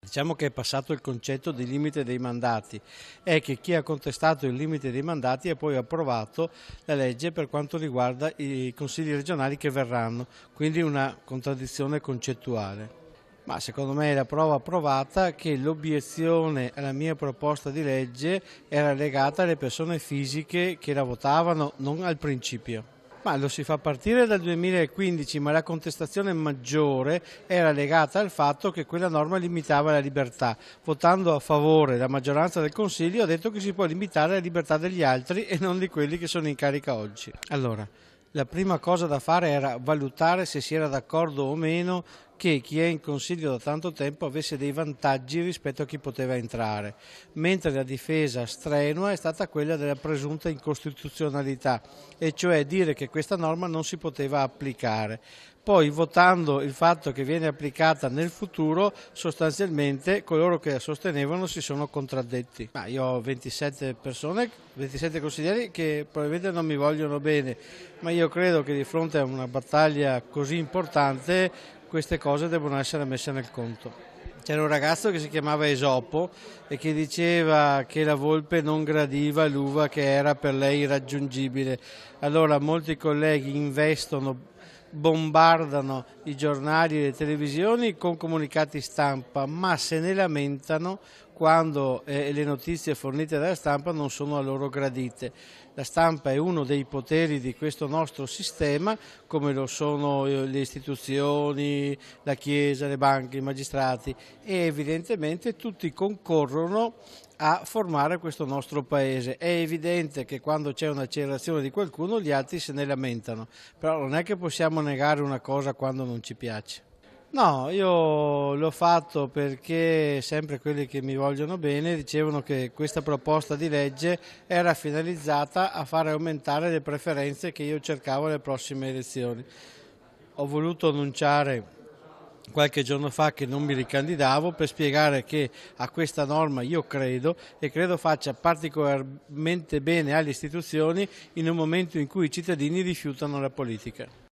Diciamo che è passato il concetto di limite dei mandati, è che chi ha contestato il limite dei mandati ha poi approvato la legge per quanto riguarda i consigli regionali che verranno, quindi una contraddizione concettuale. Ma secondo me è la prova provata che l'obiezione alla mia proposta di legge era legata alle persone fisiche che la votavano, non al principio. Ma lo si fa partire dal 2015, ma la contestazione maggiore era legata al fatto che quella norma limitava la libertà. Votando a favore la maggioranza del Consiglio ha detto che si può limitare la libertà degli altri e non di quelli che sono in carica oggi. Allora, la prima cosa da fare era valutare se si era d'accordo o meno che chi è in consiglio da tanto tempo avesse dei vantaggi rispetto a chi poteva entrare, mentre la difesa strenua è stata quella della presunta incostituzionalità, e cioè dire che questa norma non si poteva applicare. Poi, votando il fatto che viene applicata nel futuro, sostanzialmente coloro che la sostenevano si sono contraddetti. Ma io ho 27 persone, 27 consiglieri che probabilmente non mi vogliono bene, ma io credo che di fronte a una battaglia così importante queste cose devono essere messe nel conto. C'era un ragazzo che si chiamava Esopo e che diceva che la volpe non gradiva l'uva che era per lei irraggiungibile. Allora molti colleghi investono, bombardano i giornali e le televisioni con comunicati stampa, ma se ne lamentano quando le notizie fornite dalla stampa non sono a loro gradite. La stampa è uno dei poteri di questo nostro sistema, come lo sono le istituzioni, la Chiesa, le banche, i magistrati, e evidentemente tutti concorrono a formare questo nostro paese. È evidente che quando c'è un'accelerazione di qualcuno gli altri se ne lamentano, però non è che possiamo negare una cosa quando non ci piace. No, io l'ho fatto perché sempre quelli che mi vogliono bene dicevano che questa proposta di legge era finalizzata a fare aumentare le preferenze che io cercavo alle prossime elezioni. Ho voluto annunciare qualche giorno fa che non mi ricandidavo per spiegare che a questa norma io credo e credo faccia particolarmente bene alle istituzioni in un momento in cui i cittadini rifiutano la politica.